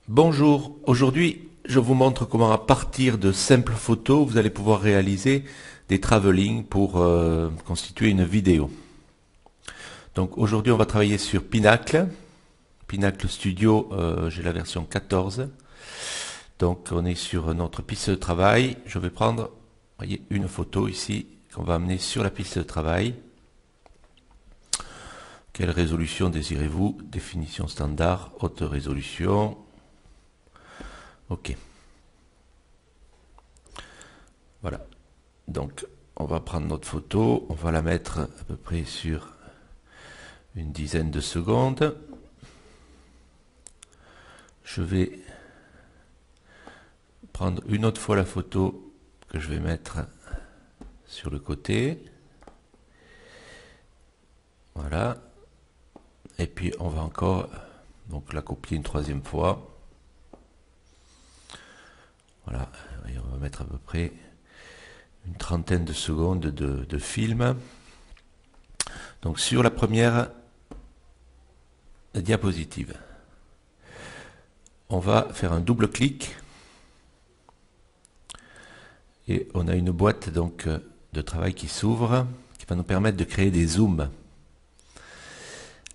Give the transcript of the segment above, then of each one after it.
Bonjour, aujourd'hui je vous montre comment à partir de simples photos vous allez pouvoir réaliser des travelling pour constituer une vidéo. Donc aujourd'hui on va travailler sur Pinacle, Pinacle Studio, j'ai la version 14. Donc on est sur notre piste de travail, je vais prendre voyez, une photo ici qu'on va amener sur la piste de travail. Quelle résolution désirez-vous? Définition standard, haute résolution. Ok. Voilà. Donc, on va prendre notre photo, on va la mettre à peu près sur une dizaine de secondes. Je vais prendre une autre fois la photo que je vais mettre sur le côté. Voilà. Et puis, on va encore donc la copier une troisième fois. Voilà. Et on va mettre à peu près une trentaine de secondes de film. Donc sur la première diapositive, on va faire un double clic et on a une boîte donc de travail qui s'ouvre, qui va nous permettre de créer des zooms.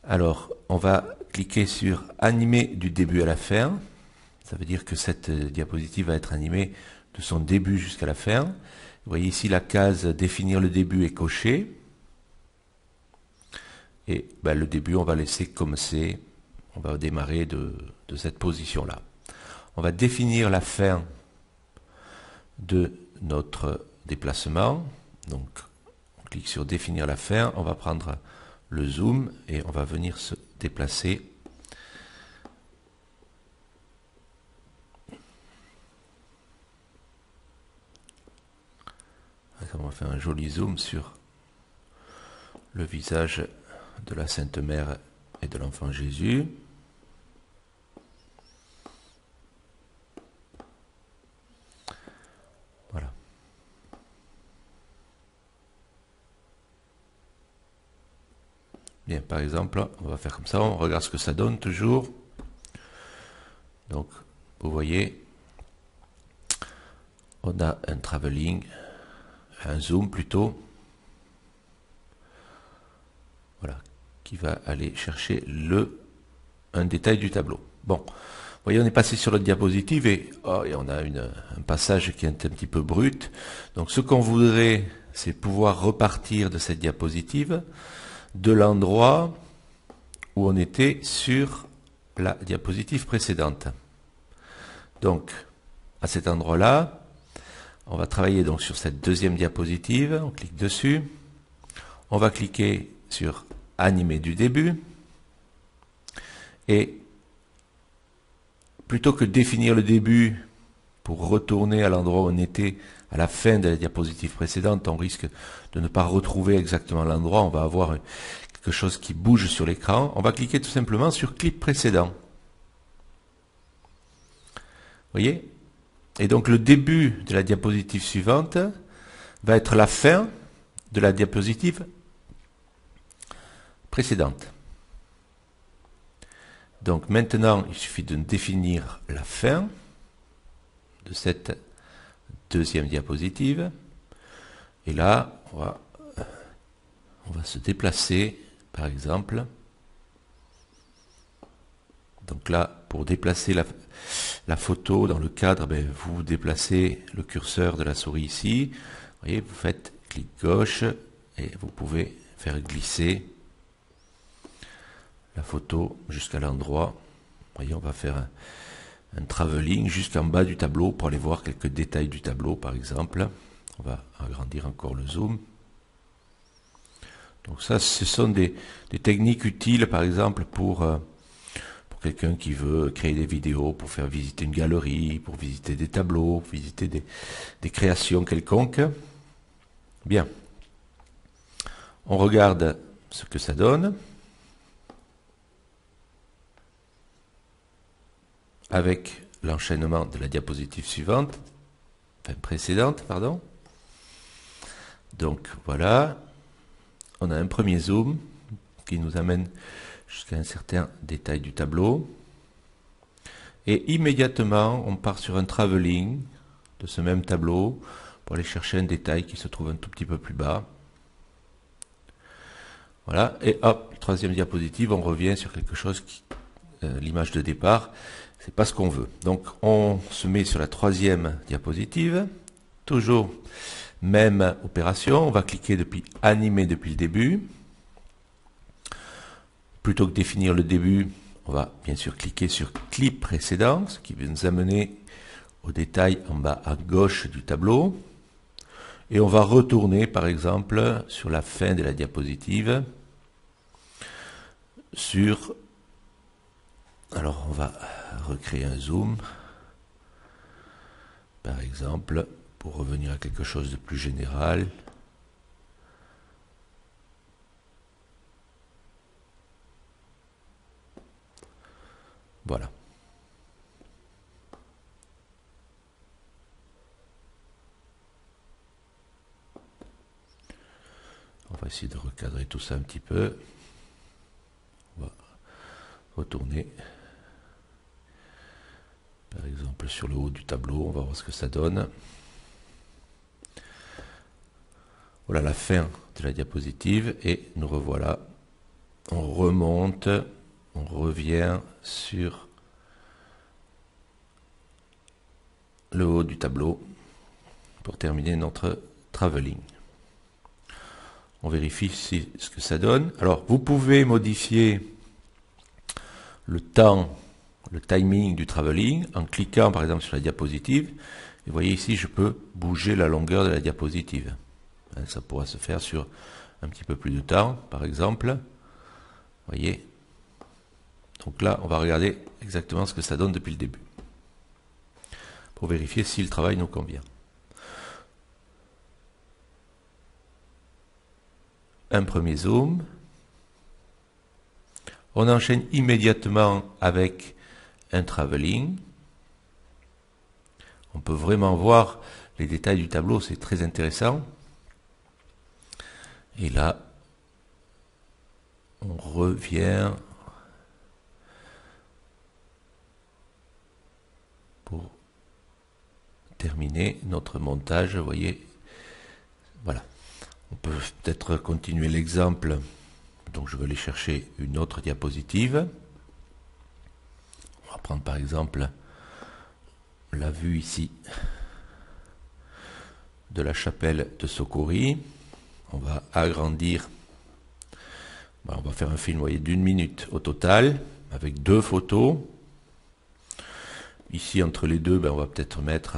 Alors on va cliquer sur animer du début à la fin. Ça veut dire que cette diapositive va être animée de son début jusqu'à la fin. Vous voyez ici la case définir le début est cochée. Et ben, le début, on va laisser comme c'est. On va démarrer de cette position-là. On va définir la fin de notre déplacement. Donc, on clique sur définir la fin. On va prendre le zoom et on va venir se déplacer. On va faire un joli zoom sur le visage de la Sainte Mère et de l'Enfant Jésus. Voilà. Bien, par exemple, on va faire comme ça, on regarde ce que ça donne toujours. Donc, vous voyez, on a un travelling, un zoom plutôt. Voilà, qui va aller chercher un détail du tableau. Bon, vous voyez, on est passé sur l'autre diapositive et on a un passage qui est un petit peu brut. Donc ce qu'on voudrait, c'est pouvoir repartir de cette diapositive de l'endroit où on était sur la diapositive précédente. Donc, à cet endroit-là, on va travailler donc sur cette deuxième diapositive, on clique dessus, on va cliquer sur animer du début et plutôt que définir le début pour retourner à l'endroit où on était à la fin de la diapositive précédente, on risque de ne pas retrouver exactement l'endroit, on va avoir quelque chose qui bouge sur l'écran. On va cliquer tout simplement sur clip précédent. Vous voyez? Et donc le début de la diapositive suivante va être la fin de la diapositive précédente. Donc maintenant, il suffit de définir la fin de cette deuxième diapositive. Et là, on va se déplacer, par exemple. Donc là, pour déplacer la photo dans le cadre, vous déplacez le curseur de la souris ici. Vous voyez, vous faites clic gauche et vous pouvez faire glisser la photo jusqu'à l'endroit. Vous voyez, on va faire un travelling jusqu'en bas du tableau pour aller voir quelques détails du tableau, par exemple. On va agrandir encore le zoom. Donc ça, ce sont des techniques utiles, par exemple, pour quelqu'un qui veut créer des vidéos, pour faire visiter une galerie, pour visiter des tableaux, pour visiter des créations quelconques. Bien. On regarde ce que ça donne. Avec l'enchaînement de la diapositive suivante, enfin précédente, pardon. Donc voilà, on a un premier zoom qui nous amène jusqu'à un certain détail du tableau. et immédiatement on part sur un travelling de ce même tableau pour aller chercher un détail qui se trouve un tout petit peu plus bas. Voilà, et hop, troisième diapositive, on revient sur quelque chose qui, l'image de départ, c'est pas ce qu'on veut. Donc on se met sur la troisième diapositive, toujours même opération, on va cliquer depuis animer depuis le début. Plutôt que définir le début, on va bien sûr cliquer sur clip précédent, ce qui va nous amener au détail en bas à gauche du tableau. Et on va retourner par exemple sur la fin de la diapositive, sur... Alors on va recréer un zoom, par exemple, pour revenir à quelque chose de plus général. Voilà. On va essayer de recadrer tout ça un petit peu. On va retourner. Par exemple sur le haut du tableau, on va voir ce que ça donne. Voilà la fin de la diapositive et nous revoilà. On remonte, on revient sur le haut du tableau pour terminer notre travelling. On vérifie ce que ça donne. Alors vous pouvez modifier le temps, le timing du travelling en cliquant par exemple sur la diapositive. Et vous voyez ici, je peux bouger la longueur de la diapositive. Ça pourra se faire sur un petit peu plus de temps, par exemple. Vous voyez. Donc là, on va regarder exactement ce que ça donne depuis le début, pour vérifier si le travail nous convient. Un premier zoom. On enchaîne immédiatement avec un travelling. On peut vraiment voir les détails du tableau, c'est très intéressant. Et là, on revient pour terminer notre montage. Vous voyez, voilà. On peut peut-être continuer l'exemple. Donc je vais aller chercher une autre diapositive. On va prendre par exemple la vue ici de la chapelle de Soccori. On va agrandir. On va faire un film, vous voyez, d'1 minute au total, avec 2 photos. Ici, entre les deux, on va peut-être mettre...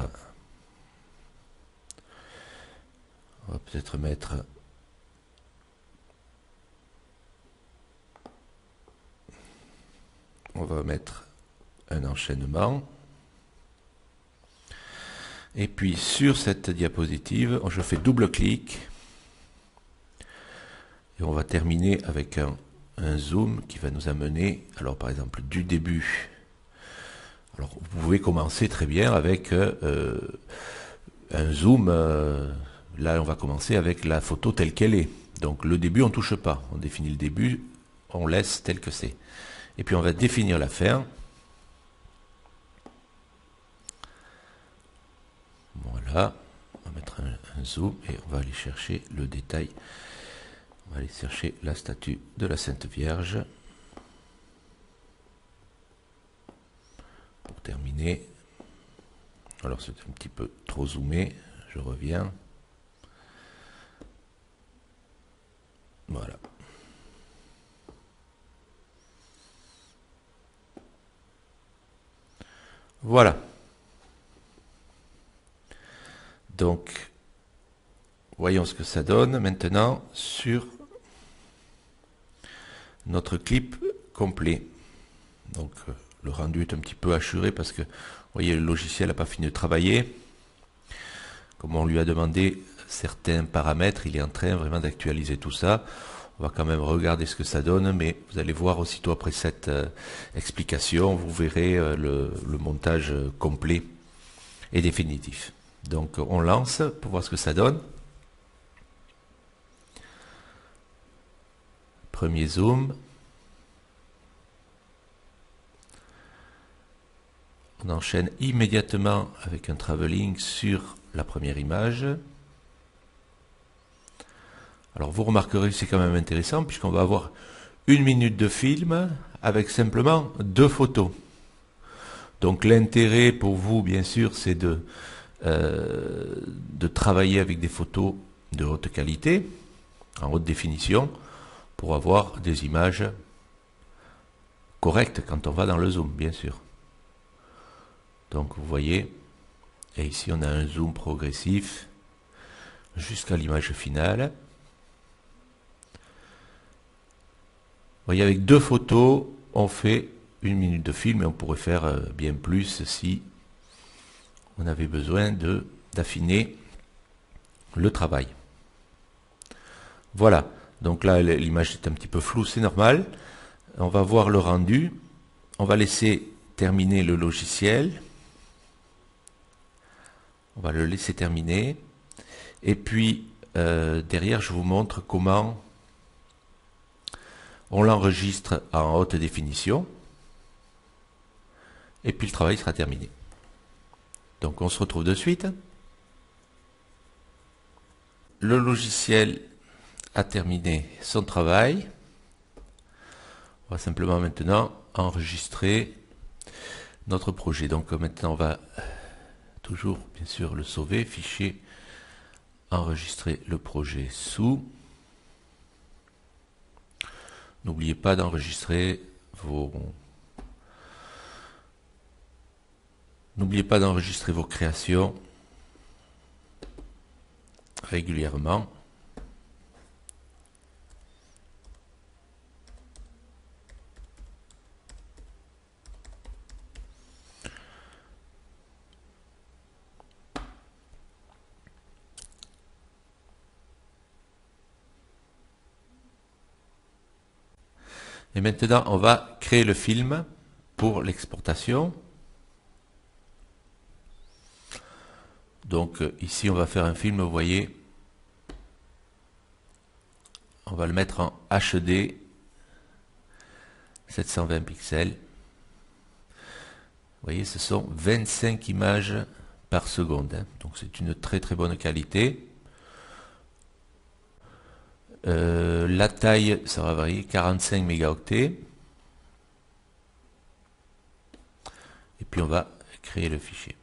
On va mettre un enchaînement. Et puis sur cette diapositive, je fais double-clic. Et on va terminer avec un zoom qui va nous amener, alors par exemple, du début. Alors vous pouvez commencer très bien avec un zoom. Là, on va commencer avec la photo telle qu'elle est. Donc le début, on ne touche pas. On définit le début, on laisse tel que c'est. Et puis on va définir la fin. Voilà, on va mettre un zoom et on va aller chercher le détail. On va aller chercher la statue de la Sainte Vierge. Pour terminer. Alors c'est un petit peu trop zoomé, je reviens. Voilà. Voilà. Donc, voyons ce que ça donne maintenant sur notre clip complet. Donc, le rendu est un petit peu hachuré parce que, vous voyez, le logiciel n'a pas fini de travailler. Comme on lui a demandé certains paramètres, il est en train vraiment d'actualiser tout ça. On va quand même regarder ce que ça donne, mais vous allez voir aussitôt après cette explication, vous verrez le montage complet et définitif. Donc on lance pour voir ce que ça donne. Premier zoom. On enchaîne immédiatement avec un travelling sur la première image. Alors vous remarquerez, c'est quand même intéressant puisqu'on va avoir 1 minute de film avec simplement 2 photos. Donc l'intérêt pour vous, bien sûr, c'est de travailler avec des photos de haute qualité, en haute définition, pour avoir des images correctes quand on va dans le zoom, bien sûr. Donc vous voyez, et ici on a un zoom progressif jusqu'à l'image finale. Vous voyez, avec 2 photos, on fait 1 minute de film et on pourrait faire bien plus si on avait besoin d'affiner le travail. Voilà, donc là l'image est un petit peu floue, c'est normal. On va voir le rendu. On va laisser terminer le logiciel. On va le laisser terminer. Et puis derrière, je vous montre comment on l'enregistre en haute définition. Et puis le travail sera terminé. Donc on se retrouve de suite. Le logiciel a terminé son travail. On va simplement maintenant enregistrer notre projet. Donc maintenant on va toujours bien sûr le sauver, fichier, enregistrer le projet sous. N'oubliez pas d'enregistrer vos créations régulièrement. Et maintenant, on va créer le film pour l'exportation. Donc ici, on va faire un film, vous voyez. On va le mettre en HD 720 pixels. Vous voyez, ce sont 25 images par seconde. Hein. Donc c'est une très très bonne qualité. La taille, ça va varier, 45 mégaoctets. Et puis on va créer le fichier.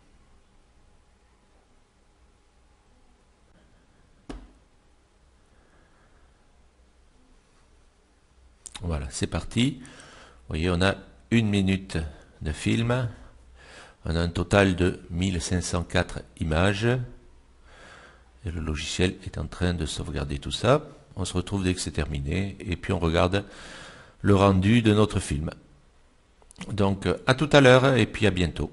Voilà, c'est parti. Vous voyez, on a 1 minute de film. On a un total de 1504 images. Et le logiciel est en train de sauvegarder tout ça. On se retrouve dès que c'est terminé. Et puis on regarde le rendu de notre film. Donc à tout à l'heure et puis à bientôt.